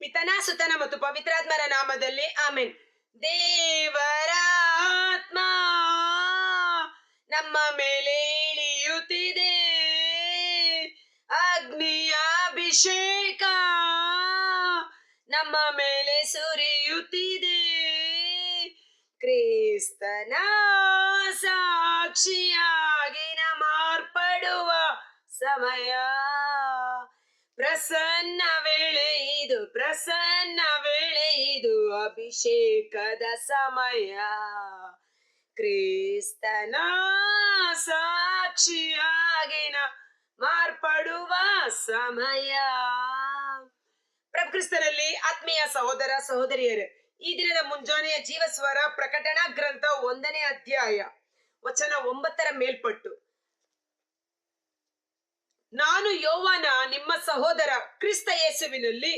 ಪಿತನ ಸುತನ ಮತ್ತು ಪವಿತ್ರಾತ್ಮರ ನಾಮದಲ್ಲಿ ಆಮೆನ್. ದೇವರ ಆತ್ಮ ನಮ್ಮ ಮೇಲೆ ಇಳಿಯುತ್ತಿದೆ, ಅಗ್ನಿಯ ಅಭಿಷೇಕ ನಮ್ಮ ಮೇಲೆ ಸುರಿಯುತ್ತಿದೆ. ಕ್ರಿಸ್ತನ ಸಾಕ್ಷಿಯಾಗಿ ಮಾರ್ಪಡುವ ಸಮಯ. ಪ್ರಸನ್ನ ವೇಳೆ ಇದು, ಪ್ರಸನ್ನ ವೇಳೆ ಇದು, ಅಭಿಷೇಕದ ಸಮಯ. ಕ್ರಿಸ್ತನ ಸಾಕ್ಷಿಯಾಗಿ ಮಾರ್ಪಡುವ ಸಮಯ. ಪ್ರಭು ಕ್ರಿಸ್ತನಲ್ಲಿ ಆತ್ಮೀಯ ಸಹೋದರ ಸಹೋದರಿಯರೇ, ಈ ದಿನದ ಮುಂಜಾನೆಯ ಜೀವಸ್ವರ ಪ್ರಕಟಣಾ ಗ್ರಂಥ 1ನೇ ಅಧ್ಯಾಯ ವಚನ 9ರ ಮೇಲ್ಪಟ್ಟು, ನಾನು ಯೋವಾನ ನಿಮ್ಮ ಸಹೋದರ ಕ್ರಿಸ್ತ ಯೇಸುವಿನಲ್ಲಿ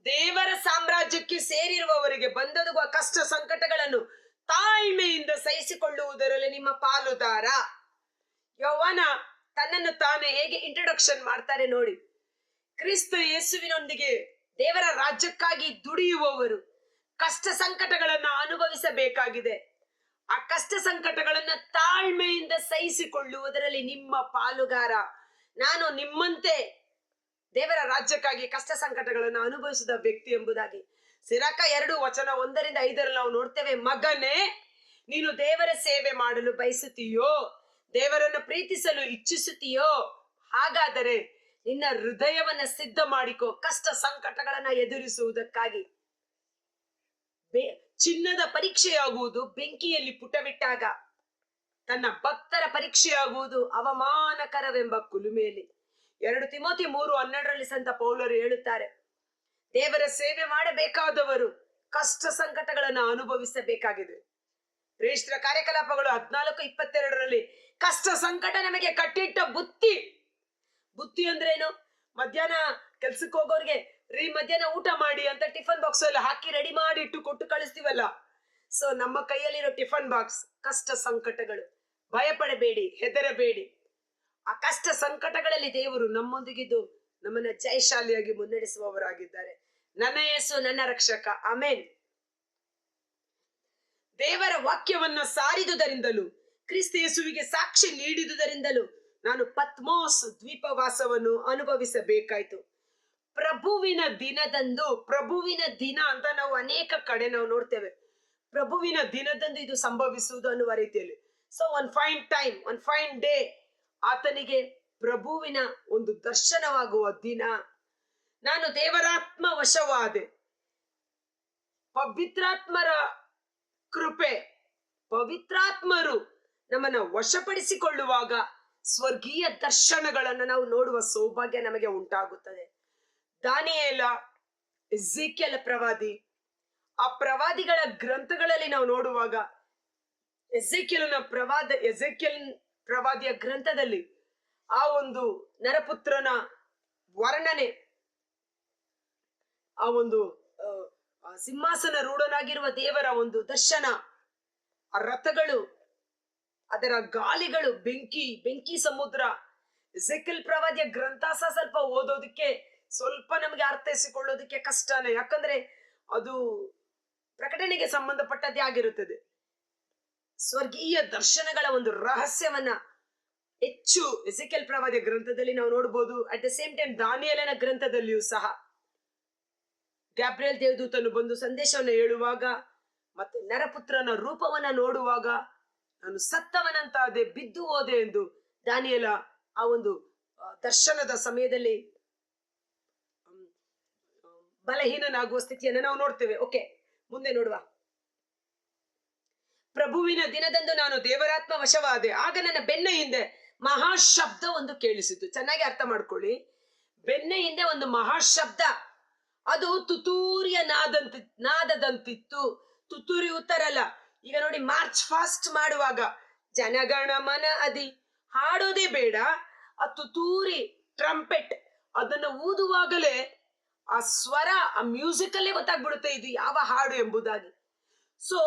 ದೇವರ ಸಾಮ್ರಾಜ್ಯಕ್ಕೆ ಸೇರಿರುವವರಿಗೆ ಬಂದೊದಗುವ ಕಷ್ಟ ಸಂಕಟಗಳನ್ನು ತಾಳ್ಮೆಯಿಂದ ಸಹಿಸಿಕೊಳ್ಳುವುದರಲ್ಲಿ ನಿಮ್ಮ ಪಾಲುದಾರ. ಯೋವಾನ ತನ್ನನ್ನು ತಾನು ಹೇಗೆ ಇಂಟ್ರೊಡಕ್ಷನ್ ಮಾಡ್ತಾರೆ ನೋಡಿ. ಕ್ರಿಸ್ತ ಯೇಸುವಿನೊಂದಿಗೆ ದೇವರ ರಾಜ್ಯಕ್ಕಾಗಿ ದುಡಿಯುವವರು ಕಷ್ಟ ಸಂಕಟಗಳನ್ನ ಅನುಭವಿಸಬೇಕಾಗಿದೆ. ಆ ಕಷ್ಟ ಸಂಕಟಗಳನ್ನ ತಾಳ್ಮೆಯಿಂದ ಸಹಿಸಿಕೊಳ್ಳುವುದರಲ್ಲಿ ನಿಮ್ಮ ಪಾಲುಗಾರ. ನಾನು ನಿಮ್ಮಂತೆ ದೇವರ ರಾಜ್ಯಕ್ಕಾಗಿ ಕಷ್ಟ ಸಂಕಟಗಳನ್ನು ಅನುಭವಿಸಿದ ವ್ಯಕ್ತಿ ಎಂಬುದಾಗಿ ಸಿರಾಕ 2 ವಚನ 1ರಿಂದ 5ರಲ್ಲಿ ನಾವು ನೋಡ್ತೇವೆ. ಮಗನೇ, ನೀನು ದೇವರ ಸೇವೆ ಮಾಡಲು ಬಯಸುತ್ತೀಯೋ, ದೇವರನ್ನು ಪ್ರೀತಿಸಲು ಇಚ್ಛಿಸುತ್ತೀಯೋ, ಹಾಗಾದರೆ ನಿನ್ನ ಹೃದಯವನ್ನ ಸಿದ್ಧ ಮಾಡಿಕೋ ಕಷ್ಟ ಸಂಕಟಗಳನ್ನ ಎದುರಿಸುವುದಕ್ಕಾಗಿ. ಚಿನ್ನದ ಪರೀಕ್ಷೆಯಾಗುವುದು ಬೆಂಕಿಯಲ್ಲಿ ಪುಟವಿಟ್ಟಾಗ, ತನ್ನ ಭಕ್ತರ ಪರೀಕ್ಷೆಯಾಗುವುದು ಅವಮಾನಕರವೆಂಬ ಕುಲುಮೆಯಲ್ಲಿ. 2 ತಿಮೋಥಿ 3:12ರಲ್ಲಿ ಸಂತ ಪೌಲರು ಹೇಳುತ್ತಾರೆ, ದೇವರ ಸೇವೆ ಮಾಡಬೇಕಾದವರು ಕಷ್ಟ ಸಂಕಟಗಳನ್ನು ಅನುಭವಿಸಬೇಕಾಗಿದೆ. ಶ್ರೇಷ್ಠ ಕಾರ್ಯಕಲಾಪಗಳು 14:22ರಲ್ಲಿ ಕಷ್ಟ ಸಂಕಟ ನಮಗೆ ಕಟ್ಟಿಟ್ಟ ಬುತ್ತಿ. ಬುತ್ತಿ ಅಂದ್ರೇನು? ಮಧ್ಯಾಹ್ನ ಕೆಲ್ಸಕ್ಕೆ ಹೋಗೋರ್ಗೆ ಮಧ್ಯಾಹ್ನ ಊಟ ಮಾಡಿ ಅಂತ ಟಿಫನ್ ಬಾಕ್ಸ್ ಅಲ್ಲಿ ಹಾಕಿ ರೆಡಿ ಮಾಡಿ ಇಟ್ಟು ಕೊಟ್ಟು ಕಳಿಸ್ತೀವಲ್ಲ. ಸೊ ನಮ್ಮ ಕೈಯಲ್ಲಿರೋ ಟಿಫನ್ ಬಾಕ್ಸ್ ಕಷ್ಟ ಸಂಕಟಗಳು. ಭಯಪಡಬೇಡಿ, ಹೆದರಬೇಡಿ. ಆ ಕಷ್ಟ ಸಂಕಟಗಳಲ್ಲಿ ದೇವರು ನಮ್ಮೊಂದಿಗಿದ್ದು ನಮ್ಮನ್ನ ಜಯಶಾಲಿಯಾಗಿ ಮುನ್ನಡೆಸುವವರಾಗಿದ್ದಾರೆ. ನನ್ನ ಯೇಸು ನನ್ನ ರಕ್ಷಕ. ಆಮೇನ್. ದೇವರ ವಾಕ್ಯವನ್ನ ಸಾರಿದುದರಿಂದಲೂ ಕ್ರಿಸ್ತ ಯೇಸುವಿಗೆ ಸಾಕ್ಷಿ ನೀಡಿದುದರಿಂದಲೂ ನಾನು ಪತ್ಮೋಸ್ ದ್ವೀಪವಾಸವನ್ನು ಅನುಭವಿಸಬೇಕಾಯ್ತು. ಪ್ರಭುವಿನ ದಿನದಂದು, ಪ್ರಭುವಿನ ದಿನ ಅಂತ ನಾವು ಅನೇಕ ಕಡೆ ನಾವು ನೋಡ್ತೇವೆ. ಪ್ರಭುವಿನ ದಿನದಂದು ಇದು ಸಂಭವಿಸುವುದು ಅನ್ನುವ ರೀತಿಯಲ್ಲಿ. So one fine time, one fine day ಆತನಿಗೆ ಪ್ರಭುವಿನ ಒಂದು ದರ್ಶನವಾಗುವ ದಿನ. ನಾನು ದೇವರಾತ್ಮ ವಶವಾದೆ. ಪವಿತ್ರಾತ್ಮರ ಕೃಪೆ, ಪವಿತ್ರಾತ್ಮರು ನಮ್ಮನ್ನ ವಶಪಡಿಸಿಕೊಳ್ಳುವಾಗ ಸ್ವರ್ಗೀಯ ದರ್ಶನಗಳನ್ನು ನಾವು ನೋಡುವ ಸೌಭಾಗ್ಯ ನಮಗೆ ಉಂಟಾಗುತ್ತದೆ. ದಾನಿಯೇಲ, ಎಜೆಕಿಯೇಲ ಪ್ರವಾದಿ, ಆ ಪ್ರವಾದಿಗಳ ಗ್ರಂಥಗಳಲ್ಲಿ ನಾವು ನೋಡುವಾಗ ಎಜೆಕಿಯೇಲನ ಪ್ರವಾದಿಯ ಗ್ರಂಥದಲ್ಲಿ ಆ ಒಂದು ನರಪುತ್ರನ ವರ್ಣನೆ, ಆ ಒಂದು ಸಿಂಹಾಸನ ರೂಢನಾಗಿರುವ ದೇವರ ಒಂದು ದರ್ಶನ, ಆ ರಥಗಳು, ಅದರ ಗಾಲಿಗಳು, ಬೆಂಕಿ ಸಮುದ್ರ. ಎಜೆಕಿಯೇಲ ಪ್ರವಾದಿಯ ಗ್ರಂಥ ಸ್ವಲ್ಪ ಓದೋದಕ್ಕೆ ಸ್ವಲ್ಪ ನಮಗೆ ಅರ್ಥೈಸಿಕೊಳ್ಳೋದಕ್ಕೆ ಕಷ್ಟನೇ. ಯಾಕಂದ್ರೆ ಅದು ಪ್ರಕಟಣೆಗೆ ಸಂಬಂಧಪಟ್ಟದ್ದೇ ಆಗಿರುತ್ತದೆ. ಸ್ವರ್ಗೀಯ ದರ್ಶನಗಳ ಒಂದು ರಹಸ್ಯವನ್ನ ಹೆಚ್ಚು ಎಜೆಕಿಯೇಲ ಪ್ರವಾದಿಯ ಗ್ರಂಥದಲ್ಲಿ ನಾವು ನೋಡಬಹುದು. ಅಟ್ ದ ಸೇಮ್ ಟೈಮ್ ದಾನಿಯೇಲನ ಗ್ರಂಥದಲ್ಲಿಯೂ ಸಹ ಗ್ಯಾಬ್ರಿಯಲ್ ದೇವದೂತನು ಬಂದು ಸಂದೇಶವನ್ನು ಹೇಳುವಾಗ ಮತ್ತೆ ನರಪುತ್ರನ ರೂಪವನ್ನ ನೋಡುವಾಗ ನಾನು ಸತ್ತವನಂತಾದೆ, ಬಿದ್ದು ಹೋದೆ ಎಂದು ದಾನಿಯೇಲ ಆ ಒಂದು ದರ್ಶನದ ಸಮಯದಲ್ಲಿ ಬಲಹೀನನಾಗುವ ಸ್ಥಿತಿಯನ್ನು ನಾವು ನೋಡ್ತೇವೆ. ಓಕೆ, ಮುಂದೆ ನೋಡುವ. ಪ್ರಭುವಿನ ದಿನದಂದು ನಾನು ದೇವರಾತ್ಮ ವಶವಾದೆ, ಆಗ ನನ್ನ ಬೆನ್ನ ಹಿಂದೆ ಮಹಾಶಬ್ದ ಒಂದು ಕೇಳಿಸಿತು. ಚೆನ್ನಾಗಿ ಅರ್ಥ ಮಾಡ್ಕೊಳ್ಳಿ. ಬೆನ್ನ ಹಿಂದೆ ಒಂದು ಮಹಾಶಬ್ದ, ಅದು ತುತೂರಿಯ ನಾದದಂತಿತ್ತು. ತುತೂರಿ ಉತ್ತರಲ್ಲ. ಈಗ ನೋಡಿ, ಮಾರ್ಚ್ ಫಾಸ್ಟ್ ಮಾಡುವಾಗ ಜನಗಣಮನ ಅದಿ ಹಾಡೋದೇ ಬೇಡ, ಆ ತುತೂರಿ ಟ್ರಂಪೆಟ್ ಅದನ್ನ ಊದುವಾಗಲೇ ಆ ಸ್ವರ, ಆ ಮ್ಯೂಸಿಕ್ ಅಲ್ಲೇ ಗೊತ್ತಾಗ್ಬಿಡುತ್ತೆ ಇದು ಯಾವ ಹಾಡು ಎಂಬುದಾಗಿ. ಸೊ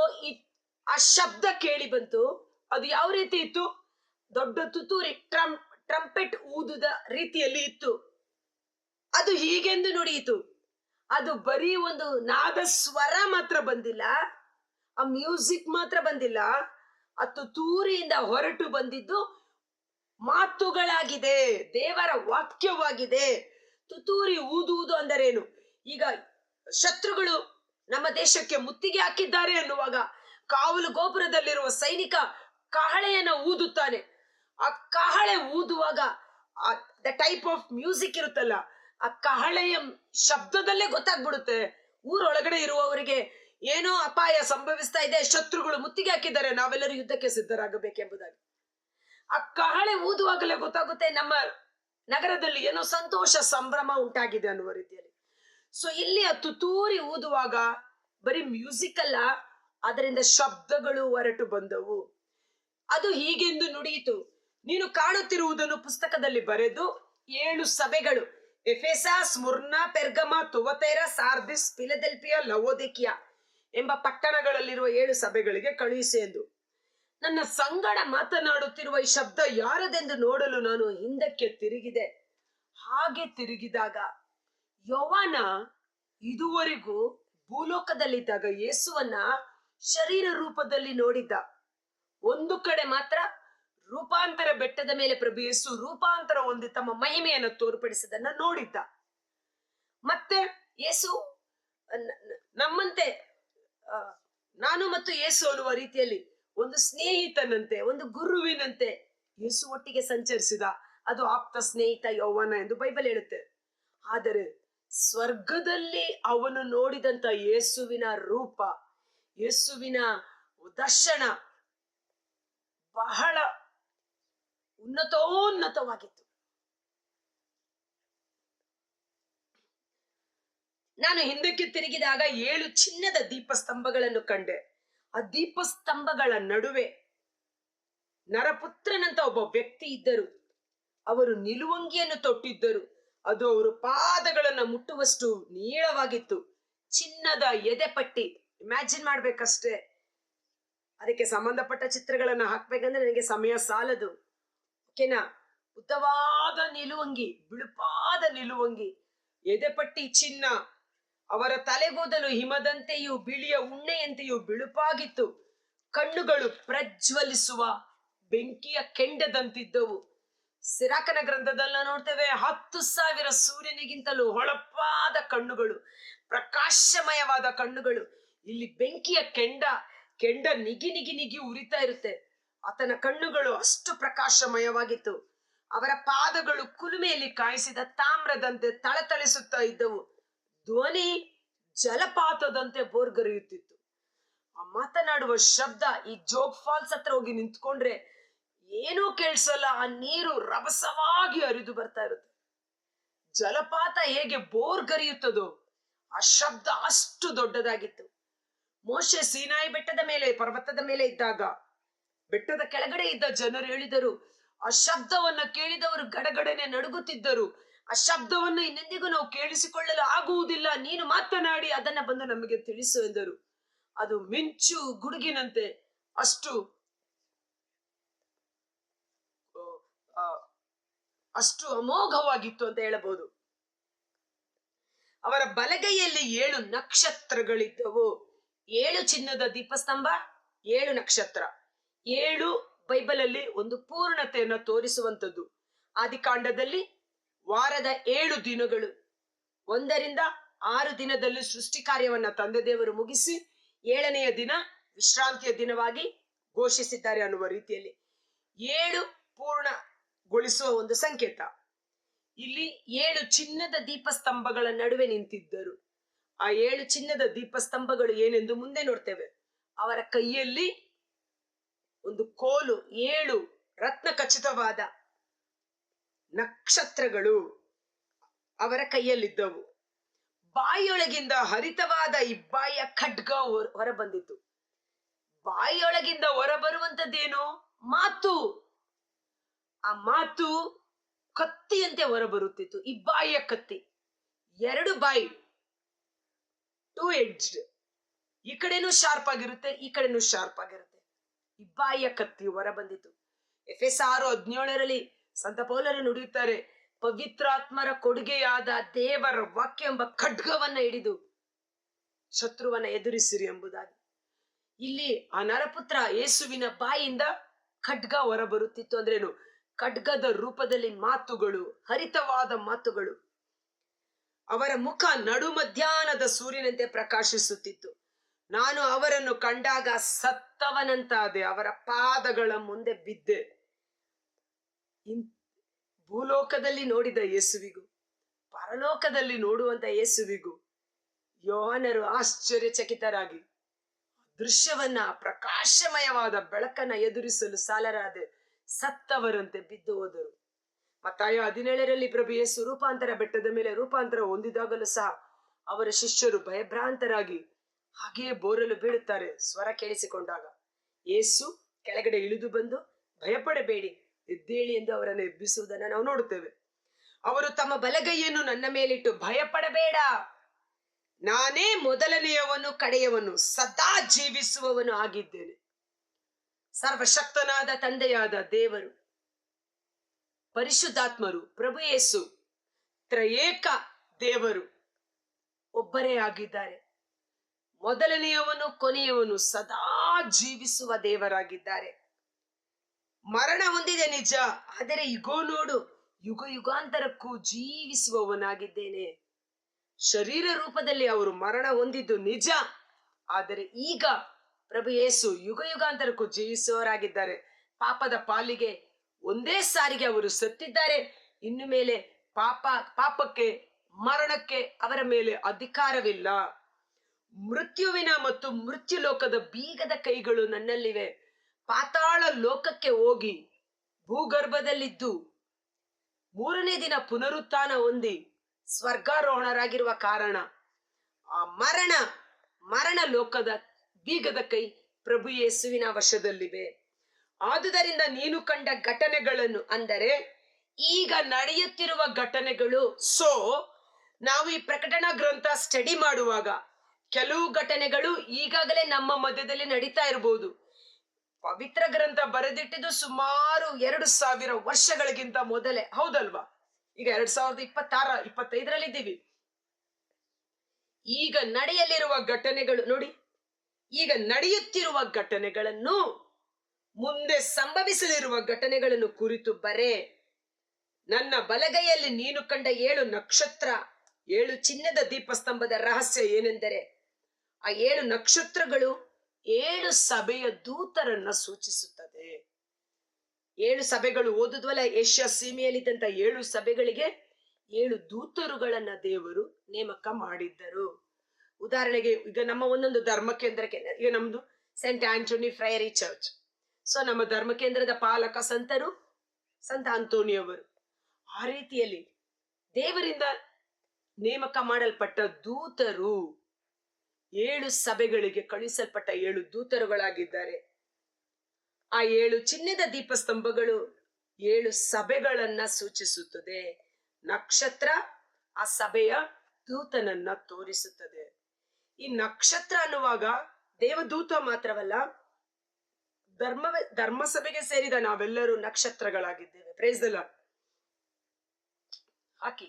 ಆ ಶಬ್ದ ಕೇಳಿ ಬಂತು. ಅದು ಯಾವ ರೀತಿ ಇತ್ತು? ದೊಡ್ಡ ತುತೂರಿ ಟ್ರಂಪೆಟ್ ಊದುದ ರೀತಿಯಲ್ಲಿ ಇತ್ತು. ಅದು ಹೀಗೆಂದು ನುಡಿಯಿತು, ಅದು ಬರೀ ಒಂದು ನಾದ ಸ್ವರ ಮಾತ್ರ ಬಂದಿಲ್ಲ, ಆ ಮ್ಯೂಸಿಕ್ ಮಾತ್ರ ಬಂದಿಲ್ಲ, ಆ ತುತ್ತೂರಿಯಿಂದ ಹೊರಟು ಬಂದಿದ್ದು ಮಾತುಗಳಾಗಿದೆ, ದೇವರ ವಾಕ್ಯವಾಗಿದೆ. ತುತ್ತೂರಿ ಊದುವುದು ಅಂದರೇನು? ಈಗ ಶತ್ರುಗಳು ನಮ್ಮ ದೇಶಕ್ಕೆ ಮುತ್ತಿಗೆ ಹಾಕಿದ್ದಾರೆ ಅನ್ನುವಾಗ ಕಾವಲು ಗೋಪುರದಲ್ಲಿರುವ ಸೈನಿಕ ಕಹಳೆಯನ್ನ ಊದುತ್ತಾನೆ. ಆ ಕಹಳೆ ಊದುವಾಗ ದ ಟೈಪ್ ಆಫ್ ಮ್ಯೂಸಿಕ್ ಇರುತ್ತಲ್ಲ, ಆ ಕಹಳೆಯ ಶಬ್ದದಲ್ಲೇ ಗೊತ್ತಾಗ್ಬಿಡುತ್ತೆ ಊರೊಳಗಡೆ ಇರುವವರಿಗೆ ಏನೋ ಅಪಾಯ ಸಂಭವಿಸ್ತಾ ಇದೆ, ಶತ್ರುಗಳು ಮುತ್ತಿಗೆ ಹಾಕಿದ್ದಾರೆ, ನಾವೆಲ್ಲರೂ ಯುದ್ಧಕ್ಕೆ ಸಿದ್ಧರಾಗಬೇಕೆಂಬುದಾಗಿ. ಆ ಕಹಳೆ ಊದುವಾಗಲೇ ಗೊತ್ತಾಗುತ್ತೆ ನಮ್ಮ ನಗರದಲ್ಲಿ ಏನೋ ಸಂತೋಷ ಸಂಭ್ರಮ ಉಂಟಾಗಿದೆ ಅನ್ನುವ ರೀತಿಯಲ್ಲಿ. ಸೊ ಇಲ್ಲಿ ಆ ತುತ್ತೂರಿ ಊದುವಾಗ ಬರೀ ಮ್ಯೂಸಿಕ್ ಅಲ್ಲ, ಅದರಿಂದ ಶಬ್ದಗಳು ಹೊರಟು ಬಂದವು. ಅದು ಹೀಗೆಂದು ನುಡಿಯಿತು, ನೀನು ಕಾಣುತ್ತಿರುವುದನ್ನು ಪುಸ್ತಕದಲ್ಲಿ ಬರೆದು 7 ಸಭೆಗಳು, ಎಫೆಸ, ಸ್ಮುರ್ನ, ಪೆರ್ಗಮ, ತುವತೈರ, ಸಾರ್ದಿಸ್, ಫಿಲದೆಲ್ಫಿಯಾ, ಲವೋದಿಕಿಯಾ ಎಂಬ ಪಟ್ಟಣಗಳಲ್ಲಿರುವ 7 ಸಭೆಗಳಿಗೆ ಕಳುಹಿಸಿ ಎಂದು. ನನ್ನ ಸಂಗಡ ಮಾತನಾಡುತ್ತಿರುವ ಈ ಶಬ್ದ ಯಾರದೆಂದು ನೋಡಲು ನಾನು ಹಿಂದಕ್ಕೆ ತಿರುಗಿದೆ. ಹಾಗೆ ತಿರುಗಿದಾಗ ಯೋವಾನ ಇದುವರೆಗೂ ಭೂಲೋಕದಲ್ಲಿದ್ದಾಗ ಯೇಸುವನ್ನ ಶರೀರ ರೂಪದಲ್ಲಿ ನೋಡಿದ್ದ. ಒಂದು ಕಡೆ ಮಾತ್ರ ರೂಪಾಂತರ ಬೆಟ್ಟದ ಮೇಲೆ ಪ್ರಭು ಯೇಸು ರೂಪಾಂತರ ಹೊಂದಿ ತಮ್ಮ ಮಹಿಮೆಯನ್ನು ತೋರ್ಪಡಿಸಿದನ್ನ ನೋಡಿದ್ದ. ಮತ್ತೆ ಯೇಸು ನಮ್ಮಂತೆ ನಾನು ಮತ್ತು ಯೇಸು ಅನ್ನುವ ರೀತಿಯಲ್ಲಿ ಒಂದು ಸ್ನೇಹಿತನಂತೆ, ಒಂದು ಗುರುವಿನಂತೆ ಯೇಸು ಒಟ್ಟಿಗೆ ಸಂಚರಿಸಿದ. ಅದು ಆಪ್ತ ಸ್ನೇಹಿತ ಯೌವನ ಎಂದು ಬೈಬಲ್ ಹೇಳುತ್ತೆ. ಆದರೆ ಸ್ವರ್ಗದಲ್ಲಿ ಅವನು ನೋಡಿದಂತ ಯೇಸುವಿನ ರೂಪ, ಯೇಸುವಿನ ದರ್ಶನ ಬಹಳ ಉನ್ನತೋನ್ನತವಾಗಿತ್ತು. ನಾನು ಹಿಂದಕ್ಕೆ ತಿರುಗಿದಾಗ 7 ಚಿನ್ನದ ದೀಪಸ್ತಂಭಗಳನ್ನು ಕಂಡೆ. ಆ ದೀಪಸ್ತಂಭಗಳ ನಡುವೆ ನರಪುತ್ರನಂತ ಒಬ್ಬ ವ್ಯಕ್ತಿ ಇದ್ದರು. ಅವರು ನಿಲುವಂಗಿಯನ್ನು ತೊಟ್ಟಿದ್ದರು. ಅದು ಅವರು ಪಾದಗಳನ್ನ ಮುಟ್ಟುವಷ್ಟು ನೀಳವಾಗಿತ್ತು. ಚಿನ್ನದ ಎದೆಪಟ್ಟಿ, ಇಮ್ಯಾಜಿನ್ ಮಾಡ್ಬೇಕಷ್ಟೇ. ಅದಕ್ಕೆ ಸಂಬಂಧಪಟ್ಟ ಚಿತ್ರಗಳನ್ನ ಹಾಕ್ಬೇಕಂದ್ರೆ ನನಗೆ ಸಮಯ ಸಾಲದು. ಓಕೆನಾ? ಉದ್ದವಾದ ನಿಲುವಂಗಿ, ಬಿಳುಪಾದ ನಿಲುವಂಗಿ, ಎದೆಪಟ್ಟಿ ಚಿನ್ನ, ಅವರ ತಲೆಗೂದಲು ಹಿಮದಂತೆಯೂ ಬಿಳಿಯ ಉಣ್ಣೆಯಂತೆಯೂ ಬಿಳುಪಾಗಿತ್ತು. ಕಣ್ಣುಗಳು ಪ್ರಜ್ವಲಿಸುವ ಬೆಂಕಿಯ ಕೆಂಡದಂತಿದ್ದವು. ಸಿರಾಕನ ಗ್ರಂಥದಲ್ಲ ನೋಡ್ತೇವೆ, 10,000 ಸೂರ್ಯನಿಗಿಂತಲೂ ಹೊಳಪಾದ ಕಣ್ಣುಗಳು, ಪ್ರಕಾಶಮಯವಾದ ಕಣ್ಣುಗಳು. ಇಲ್ಲಿ ಬೆಂಕಿಯ ಕೆಂಡ ನಿಗಿ ನಿಗಿ ನಿಗಿ ಉರಿತಾ ಇರುತ್ತೆ. ಆತನ ಕಣ್ಣುಗಳು ಅಷ್ಟು ಪ್ರಕಾಶಮಯವಾಗಿತ್ತು. ಅವರ ಪಾದಗಳು ಕುಲುಮೆಯಲ್ಲಿ ಕಾಯಿಸಿದ ತಾಮ್ರದಂತೆ ತಳತಳಿಸುತ್ತಾ ಇದ್ದವು. ಧ್ವನಿ ಜಲಪಾತದಂತೆ ಬೋರ್ಗರೆಯುತ್ತಿತ್ತು. ಆ ಮಾತನಾಡುವ ಶಬ್ದ, ಈ ಜೋಗ್ ಫಾಲ್ಸ್ ಹತ್ರ ಹೋಗಿ ನಿಂತ್ಕೊಂಡ್ರೆ ಏನೂ ಕೇಳಿಸಲ್ಲ. ಆ ನೀರು ರಭಸವಾಗಿ ಹರಿದು ಬರ್ತಾ ಇರುತ್ತೆ. ಜಲಪಾತ ಹೇಗೆ ಬೋರ್ಗರೆಯುತ್ತದೋ ಆ ಶಬ್ದ ಅಷ್ಟು ದೊಡ್ಡದಾಗಿತ್ತು. ಮೋಶೆ ಸೀನಾಯಿ ಬೆಟ್ಟದ ಮೇಲೆ, ಪರ್ವತದ ಮೇಲೆ ಇದ್ದಾಗ ಬೆಟ್ಟದ ಕೆಳಗಡೆ ಇದ್ದ ಜನರು ಹೇಳಿದರು, ಆ ಶಬ್ದವನ್ನ ಕೇಳಿದವರು ಗಡಗಡನೆ ನಡುಗುತ್ತಿದ್ದರು. ಆ ಶಬ್ದವನ್ನು ಇನ್ನೆಂದಿಗೂ ನಾವು ಕೇಳಿಸಿಕೊಳ್ಳಲು ಆಗುವುದಿಲ್ಲ, ನೀನು ಮಾತನಾಡಿ ಅದನ್ನ ಬಂದು ನಮಗೆ ತಿಳಿಸು ಎಂದರು. ಅದು ಮಿಂಚು ಗುಡುಗಿನಂತೆ ಅಷ್ಟು ಅಮೋಘವಾಗಿತ್ತು ಅಂತ ಹೇಳಬಹುದು. ಅವರ ಬಲಗೈಯಲ್ಲಿ 7 ನಕ್ಷತ್ರಗಳಿದ್ದವು. 7 ಚಿನ್ನದ ದೀಪಸ್ತಂಭ, 7 ನಕ್ಷತ್ರ. 7 ಬೈಬಲ್ ಅಲ್ಲಿ ಒಂದು ಪೂರ್ಣತೆಯನ್ನ ತೋರಿಸುವಂತದ್ದು. ಆದಿಕಾಂಡದಲ್ಲಿ ವಾರದ 7 ದಿನಗಳು, 1 ರಿಂದ 6 ದಿನದಲ್ಲಿ ಸೃಷ್ಟಿ ಕಾರ್ಯವನ್ನ ತಂದೆ ದೇವರು ಮುಗಿಸಿ 7ನೆಯ ದಿನ ವಿಶ್ರಾಂತಿಯ ದಿನವಾಗಿ ಘೋಷಿಸಿದ್ದಾರೆ ಅನ್ನುವ ರೀತಿಯಲ್ಲಿ 7 ಪೂರ್ಣಗೊಳಿಸುವ ಒಂದು ಸಂಕೇತ. ಇಲ್ಲಿ 7 ಚಿನ್ನದ ದೀಪಸ್ತಂಭಗಳ ನಡುವೆ ನಿಂತಿದ್ದರು. ಆ 7 ಚಿನ್ನದ ದೀಪಸ್ತಂಭಗಳು ಏನೆಂದು ಮುಂದೆ ನೋಡ್ತೇವೆ. ಅವರ ಕೈಯಲ್ಲಿ ಒಂದು ಕೋಲು, 7 ರತ್ನ ಖಚಿತವಾದ ನಕ್ಷತ್ರಗಳು ಅವರ ಕೈಯಲ್ಲಿದ್ದವು. ಬಾಯಿಯೊಳಗಿಂದ ಹರಿತವಾದ ಇಬ್ಬಾಯಿಯ ಖಡ್ಗ ಹೊರ ಬಂದಿತ್ತು. ಬಾಯಿಯೊಳಗಿಂದ ಹೊರ ಬರುವಂತದ್ದೇನೋ ಮಾತು. ಆ ಮಾತು ಕತ್ತಿಯಂತೆ ಹೊರ ಬರುತ್ತಿತ್ತು. ಇಬ್ಬಾಯಿಯ ಕತ್ತಿ, 2 ಬಾಯಿ, 2 ಎಡ್ಜ್ಡ್. ಈ ಕಡೆನೂ ಶಾರ್ಪ್ ಆಗಿರುತ್ತೆ, ಈ ಕಡೆನೂ ಶಾರ್ಪ್ ಆಗಿರುತ್ತೆ. ಇಬ್ಬಾಯಿಯ ಕತ್ತಿ ಹೊರ ಬಂದಿತ್ತು. ಎಫೆಸ 6:17 ಸಂತ ಪೌಲರು ನುಡಿಯುತ್ತಾರೆ, ಪವಿತ್ರಾತ್ಮರ ಕೊಡುಗೆಯಾದ ದೇವರ ವಾಕ್ಯ ಎಂಬ ಖಡ್ಗವನ್ನ ಹಿಡಿದು ಶತ್ರುವನ್ನ ಎದುರಿಸಿರಿ ಎಂಬುದಾಗಿ. ಇಲ್ಲಿ ಆ ನರಪುತ್ರ ಯೇಸುವಿನ ಬಾಯಿಂದ ಖಡ್ಗ ಹೊರಬರುತ್ತಿತ್ತು. ಅಂದ್ರೇನು? ಖಡ್ಗದ ರೂಪದಲ್ಲಿ ಮಾತುಗಳು, ಹರಿತವಾದ ಮಾತುಗಳು. ಅವರ ಮುಖ ನಡು ಮಧ್ಯಾಹ್ನದ ಸೂರ್ಯನಂತೆ ಪ್ರಕಾಶಿಸುತ್ತಿತ್ತು. ನಾನು ಅವರನ್ನು ಕಂಡಾಗ ಸತ್ತವನಂತಾದೆ, ಅವರ ಪಾದಗಳ ಮುಂದೆ ಬಿದ್ದೆ. ಭೂಲೋಕದಲ್ಲಿ ನೋಡಿದ ಯೇಸುವಿಗೂ ಪರಲೋಕದಲ್ಲಿ ನೋಡುವಂತ ಯೇಸುವಿಗೂ ಯೋಹಾನರು ಆಶ್ಚರ್ಯಚಕಿತರಾಗಿ ದೃಶ್ಯವನ್ನ, ಪ್ರಕಾಶಮಯವಾದ ಬೆಳಕನ್ನ ಎದುರಿಸಲು ಸಾಲರಾದೆ ಸತ್ತವರಂತೆ ಬಿದ್ದು ಹೋದರು. ಮತ್ತಾಯ 17 ಪ್ರಭು ಯೇಸು ರೂಪಾಂತರ ಬೆಟ್ಟದ ಮೇಲೆ ರೂಪಾಂತರ ಹೊಂದಿದಾಗಲೂ ಸಹ ಅವರ ಶಿಷ್ಯರು ಭಯಭ್ರಾಂತರಾಗಿ ಹಾಗೆಯೇ ಬೋರಲು ಬೀಳುತ್ತಾರೆ. ಸ್ವರ ಕೇಳಿಸಿಕೊಂಡಾಗ ಯೇಸು ಕೆಳಗಡೆ ಇಳಿದು ಬಂದು, ಭಯಪಡಬೇಡಿ, ಎದ್ದೇಳಿ ಎಂದು ಅವರನ್ನು ಎಬ್ಬಿಸುವುದನ್ನು ನಾವು ನೋಡುತ್ತೇವೆ. ಅವರು ತಮ್ಮ ಬಲಗೈಯನ್ನು ನನ್ನ ಮೇಲಿಟ್ಟು, ಭಯಪಡಬೇಡ, ನಾನೇ ಮೊದಲನೆಯವನು ಕಡೆಯವನು, ಸದಾ ಜೀವಿಸುವವನು ಆಗಿದ್ದೇನೆ. ಸರ್ವಶಕ್ತನಾದ ತಂದೆಯಾದ ದೇವರು, ಪರಿಶುದ್ಧಾತ್ಮರು, ಪ್ರಭು ಯೇಸು, ತ್ರಯೇಕ ದೇವರು ಒಬ್ಬರೇ ಆಗಿದ್ದಾರೆ. ಮೊದಲನೆಯವನು ಕೊನೆಯವನು, ಸದಾ ಜೀವಿಸುವ ದೇವರಾಗಿದ್ದಾರೆ. ಮರಣ ಹೊಂದಿದೆ ನಿಜ, ಆದರೆ ಇಗೋ ನೋಡು, ಯುಗ ಯುಗಾಂತರಕ್ಕೂ ಜೀವಿಸುವವನಾಗಿದ್ದೇನೆ. ಶರೀರ ರೂಪದಲ್ಲಿ ಅವರು ಮರಣ ಹೊಂದಿದ್ದು ನಿಜ, ಆದರೆ ಈಗ ಪ್ರಭು ಯೇಸು ಯುಗ ಯುಗಾಂತರಕ್ಕೂ ಜೀವಿಸುವವರಾಗಿದ್ದಾರೆ. ಪಾಪದ ಪಾಲಿಗೆ ಒಂದೇ ಸಾರಿಗೆ ಅವರು ಸತ್ತಿದ್ದಾರೆ. ಇನ್ನು ಮೇಲೆ ಪಾಪಕ್ಕೆ, ಮರಣಕ್ಕೆ ಅವರ ಮೇಲೆ ಅಧಿಕಾರವಿಲ್ಲ. ಮೃತ್ಯುವಿನ ಮತ್ತು ಮೃತ್ಯು ಲೋಕದ ಬೀಗದ ಕೈಗಳು ನನ್ನಲ್ಲಿವೆ. ಪಾತಾಳ ಲೋಕಕ್ಕೆ ಹೋಗಿ ಭೂಗರ್ಭದಲ್ಲಿದ್ದು 3ನೇ ದಿನ ಪುನರುತ್ಥಾನ ಹೊಂದಿ ಸ್ವರ್ಗಾರೋಹಣರಾಗಿರುವ ಕಾರಣ ಆ ಮರಣ ಲೋಕದ ಬೀಗದ ಕೈ ಪ್ರಭು ಯೇಸುವಿನ ವಶದಲ್ಲಿವೆ. ಆದುದರಿಂದ ನೀನು ಕಂಡ ಘಟನೆಗಳನ್ನು, ಅಂದರೆ ಈಗ ನಡೆಯುತ್ತಿರುವ ಘಟನೆಗಳು, ನಾವು ಈ ಪ್ರಕಟಣಾ ಗ್ರಂಥ ಸ್ಟಡಿ ಮಾಡುವಾಗ ಕೆಲವು ಘಟನೆಗಳು ಈಗಾಗಲೇ ನಮ್ಮ ಮಧ್ಯದಲ್ಲಿ ನಡೀತಾ ಇರಬಹುದು. ಪವಿತ್ರ ಗ್ರಂಥ ಬರೆದಿಟ್ಟಿದ್ದು ಸುಮಾರು 2000 ವರ್ಷಗಳಿಗಿಂತ ಮೊದಲೇ, ಹೌದಲ್ವಾ? ಈಗ 2025 ಇದ್ದೀವಿ. ಈಗ ನಡೆಯಲಿರುವ ಘಟನೆಗಳು ನೋಡಿ, ಈಗ ನಡೆಯುತ್ತಿರುವ ಘಟನೆಗಳನ್ನು, ಮುಂದೆ ಸಂಭವಿಸಲಿರುವ ಘಟನೆಗಳನ್ನು ಕುರಿತು ಬರೆ. ನನ್ನ ಬಲಗೈಯಲ್ಲಿ ನೀನು ಕಂಡ 7 ನಕ್ಷತ್ರ, 7 ಚಿನ್ನದ ದೀಪಸ್ತಂಭದ ರಹಸ್ಯ ಏನೆಂದರೆ, ಆ 7 ನಕ್ಷತ್ರಗಳು 7 ಸಭೆಯ ದೂತರನ್ನ ಸೂಚಿಸುತ್ತದೆ. 7 ಸಭೆಗಳು ಓದುದ್ವಲ್ಲ, ಏಷ್ಯಾ ಸೀಮೆಯಲ್ಲಿದ್ದಂತ 7 ಸಭೆಗಳಿಗೆ 7 ದೂತರುಗಳನ್ನ ದೇವರು ನೇಮಕ ಮಾಡಿದ್ದರು. ಉದಾಹರಣೆಗೆ ಈಗ ನಮ್ಮ ಒಂದೊಂದು ಧರ್ಮ ಕೇಂದ್ರಕ್ಕೆ, ಈಗ ನಮ್ದು ಸೆಂಟ್ ಆಂಟೋನಿ ಫ್ರೈರಿ ಚರ್ಚ್. ಸೊ ನಮ್ಮ ಧರ್ಮ ಕೇಂದ್ರದ ಪಾಲಕ ಸಂತರು ಸಂತ ಆಂಟೋನಿಯವರು. ಆ ರೀತಿಯಲ್ಲಿ ದೇವರಿಂದ ನೇಮಕ ಮಾಡಲ್ಪಟ್ಟ ದೂತರು 7 ಸಭೆಗಳಿಗೆ ಕಳುಹಿಸಲ್ಪಟ್ಟ 7 ದೂತರುಗಳಾಗಿದ್ದಾರೆ. ಆ 7 ಚಿನ್ನದ ದೀಪಸ್ತಂಭಗಳು 7 ಸಭೆಗಳನ್ನ ಸೂಚಿಸುತ್ತದೆ. ನಕ್ಷತ್ರ ಆ ಸಭೆಯ ದೂತನನ್ನ ತೋರಿಸುತ್ತದೆ. ಈ ನಕ್ಷತ್ರ ಅನ್ನುವಾಗ ದೇವದೂತ ಮಾತ್ರವಲ್ಲ, ಧರ್ಮ ಸಭೆಗೆ ಸೇರಿದ ನಾವೆಲ್ಲರೂ ನಕ್ಷತ್ರಗಳಾಗಿದ್ದೇವೆ. Praise the Lord. ಹಾಕಿ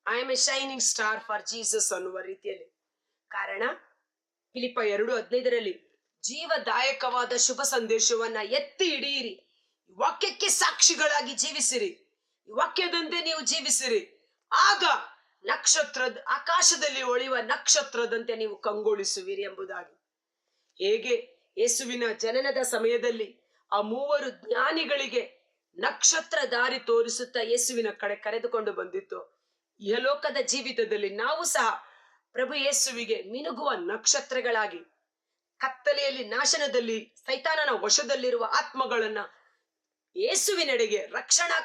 I am a shining star for Jesus ಅನ್ನುವ ರೀತಿಯಲ್ಲಿ. ಕಾರಣ ಫಿಲಿಪ್ಪ 2:15 ಜೀವದಾಯಕವಾದ ಶುಭ ಸಂದೇಶವನ್ನ ಎತ್ತಿ ಹಿಡಿಯಿರಿ, ವಾಕ್ಯಕ್ಕೆ ಸಾಕ್ಷಿಗಳಾಗಿ ಜೀವಿಸಿರಿ, ವಾಕ್ಯದಂತೆ ನೀವು ಜೀವಿಸಿರಿ, ಆಗ ಆಕಾಶದಲ್ಲಿ ಹೊಳೆಯುವ ನಕ್ಷತ್ರದಂತೆ ನೀವು ಕಂಗೊಳಿಸುವಿರಿ ಎಂಬುದಾಗಿ. ಹೇಗೆ ಯೇಸುವಿನ ಜನನದ ಸಮಯದಲ್ಲಿ ಆ 3 ಜ್ಞಾನಿಗಳಿಗೆ ನಕ್ಷತ್ರ ದಾರಿ ತೋರಿಸುತ್ತಾ ಯೇಸುವಿನ ಕಡೆ ಕರೆದುಕೊಂಡು ಬಂದಿತ್ತು, ಇಹಲೋಕದ ಜೀವಿತದಲ್ಲಿ ನಾವು ಸಹ ಪ್ರಭು ಯೇಸುವಿಗೆ ಮಿನುಗುವ ನಕ್ಷತ್ರಗಳಾಗಿ, ಕತ್ತಲೆಯಲ್ಲಿ, ನಾಶನದಲ್ಲಿ, ಸೈತಾನನ ವಶದಲ್ಲಿರುವ ಆತ್ಮಗಳನ್ನ ಯೇಸುವಿನೆಡೆಗೆ ರಕ್ಷಣಾ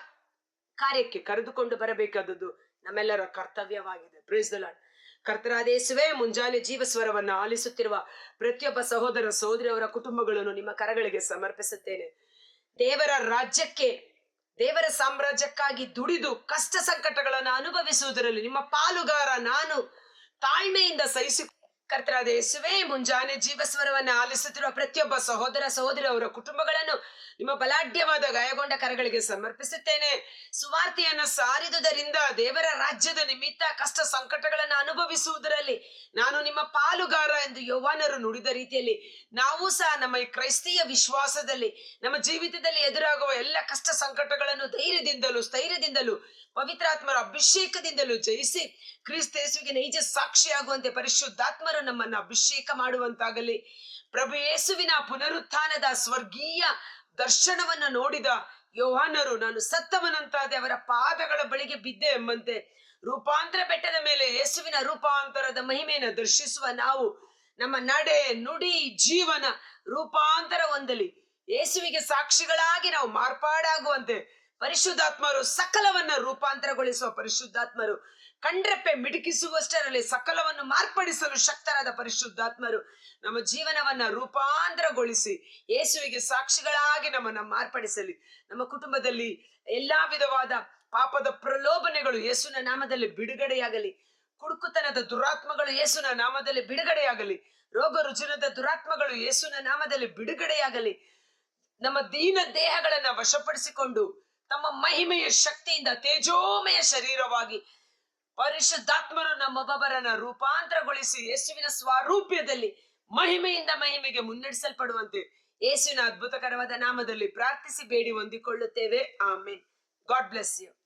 ಕಾರ್ಯಕ್ಕೆ ಕರೆದುಕೊಂಡು ಬರಬೇಕಾದದ್ದು ನಮ್ಮೆಲ್ಲರ ಕರ್ತವ್ಯವಾಗಿದೆ. Price the lord. ಕರ್ತರಾದ ಯೇಸುವೇ, ಮುಂಜಾನೆ ಜೀವಸ್ವರವನ್ನ ಆಲಿಸುತ್ತಿರುವ ಪ್ರತಿಯೊಬ್ಬ ಸಹೋದರ ಸಹೋದರಿ ಅವರ ಕುಟುಂಬಗಳನ್ನು ನಿಮ್ಮ ಕರಗಳಿಗೆ ಸಮರ್ಪಿಸುತ್ತೇನೆ. ದೇವರ ರಾಜ್ಯಕ್ಕೆ, ದೇವರ ಸಾಮ್ರಾಜ್ಯಕ್ಕಾಗಿ ದುಡಿದು ಕಷ್ಟ ಸಂಕಟಗಳನ್ನು ಅನುಭವಿಸುವುದರಲ್ಲಿ ನಿಮ್ಮ ಪಾಲುಗಾರ ನಾನು ತಾಳ್ಮೆಯಿಂದ ಕರ್ತರಾದ ಯೇಸುವೇ, ಮುಂಜಾನೆ ಜೀವಸ್ವರವನ್ನ ಆಲಿಸುತ್ತಿರುವ ಪ್ರತಿಯೊಬ್ಬ ಸಹೋದರ ಸಹೋದರಿ ಅವರ ಕುಟುಂಬಗಳನ್ನು ನಿಮ್ಮ ಬಲಾಢ್ಯವಾದ ಗಾಯಗೊಂಡ ಕರಗಳಿಗೆ ಸಮರ್ಪಿಸುತ್ತೇನೆ. ಸುವಾರ್ತೆಯನ್ನ ಸಾರಿದುದರಿಂದ ದೇವರ ರಾಜ್ಯದ ನಿಮಿತ್ತ ಕಷ್ಟ ಸಂಕಟಗಳನ್ನು ಅನುಭವಿಸುವುದರಲ್ಲಿ ನಾನು ನಿಮ್ಮ ಪಾಲುಗಾರ ಎಂದು ಯೋವಾನರು ನುಡಿದ ರೀತಿಯಲ್ಲಿ ನಾವು ಸಹ ನಮ್ಮ ಈ ಕ್ರೈಸ್ತೀಯ ವಿಶ್ವಾಸದಲ್ಲಿ ನಮ್ಮ ಜೀವಿತದಲ್ಲಿ ಎದುರಾಗುವ ಎಲ್ಲ ಕಷ್ಟ ಸಂಕಟಗಳನ್ನು ಧೈರ್ಯದಿಂದಲೂ ಸ್ಥೈರ್ಯದಿಂದಲೂ ಪವಿತ್ರಾತ್ಮರ ಅಭಿಷೇಕದಿಂದಲೂ ಜಯಿಸಿ ಕ್ರಿಸ್ತೇಸುವಿಗೆ ನೈಜ ಸಾಕ್ಷಿಯಾಗುವಂತೆ ಪರಿಶುದ್ಧಾತ್ಮರು ನಮ್ಮನ್ನು ಅಭಿಷೇಕ ಮಾಡುವಂತಾಗಲಿ. ಪ್ರಭು ಯೇಸುವಿನ ಪುನರುತ್ಥಾನದ ಸ್ವರ್ಗೀಯ ದರ್ಶನವನ್ನು ನೋಡಿದ ಯೋಹಾನರು ನಾನು ಸತ್ತವನಂತಾದೆ ಅವರ ಪಾದಗಳ ಬಳಿಗೆ ಬಿದ್ದೆ ಎಂಬಂತೆ ರೂಪಾಂತರ ಬೆಟ್ಟದ ಮೇಲೆ ಯೇಸುವಿನ ರೂಪಾಂತರದ ಮಹಿಮೆಯನ್ನು ದರ್ಶಿಸುವ ನಾವು ನಮ್ಮ ನಡೆ ನುಡಿ ಜೀವನ ರೂಪಾಂತರ ಹೊಂದಲಿ. ಯೇಸುವಿಗೆ ಸಾಕ್ಷಿಗಳಾಗಿ ನಾವು ಮಾರ್ಪಾಡಾಗುವಂತೆ ಪರಿಶುದ್ಧಾತ್ಮರು ಸಕಲವನ್ನ ರೂಪಾಂತರಗೊಳಿಸುವ ಪರಿಶುದ್ಧಾತ್ಮರು ಕಂಡ್ರೆಪ್ಪೆ ಮಿಡುಕಿಸುವಷ್ಟರಲ್ಲಿ ಸಕಲವನ್ನು ಮಾರ್ಪಡಿಸಲು ಶಕ್ತರಾದ ಪರಿಶುದ್ಧಾತ್ಮರು ನಮ್ಮ ಜೀವನವನ್ನ ರೂಪಾಂತರಗೊಳಿಸಿ ಯೇಸುವಿಗೆ ಸಾಕ್ಷಿಗಳಾಗಿ ನಮ್ಮನ್ನ ಮಾರ್ಪಡಿಸಲಿ. ನಮ್ಮ ಕುಟುಂಬದಲ್ಲಿ ಎಲ್ಲಾ ವಿಧವಾದ ಪಾಪದ ಪ್ರಲೋಭನೆಗಳು ಯೇಸುವಿನ ನಾಮದಲ್ಲಿ ಬಿಡುಗಡೆಯಾಗಲಿ. ಕುಡುಕುತನದ ದುರಾತ್ಮಗಳು ಯೇಸುವಿನ ನಾಮದಲ್ಲಿ ಬಿಡುಗಡೆಯಾಗಲಿ. ರೋಗ ರುಜಿನದ ದುರಾತ್ಮಗಳು ಯೇಸುವಿನ ನಾಮದಲ್ಲಿ ಬಿಡುಗಡೆಯಾಗಲಿ. ನಮ್ಮ ದೀನ ದೇಹಗಳನ್ನ ವಶಪಡಿಸಿಕೊಂಡು ತಮ್ಮ ಮಹಿಮೆಯ ಶಕ್ತಿಯಿಂದ ತೇಜೋಮಯ ಶರೀರವಾಗಿ ಪರಿಶುದ್ಧಾತ್ಮರು ನಮ್ಮೊಬ್ಬರನ್ನ ರೂಪಾಂತರಗೊಳಿಸಿ ಯೇಸುವಿನ ಸ್ವರೂಪ್ಯದಲ್ಲಿ ಮಹಿಮೆಯಿಂದ ಮಹಿಮೆಗೆ ಮುನ್ನಡೆಸಲ್ಪಡುವಂತೆ ಯೇಸುವಿನ ಅದ್ಭುತಕರವಾದ ನಾಮದಲ್ಲಿ ಪ್ರಾರ್ಥಿಸಿ ಬೇಡಿ ಹೊಂದಿಕೊಳ್ಳುತ್ತೇವೆ. ಆಮೆನ್. God bless you.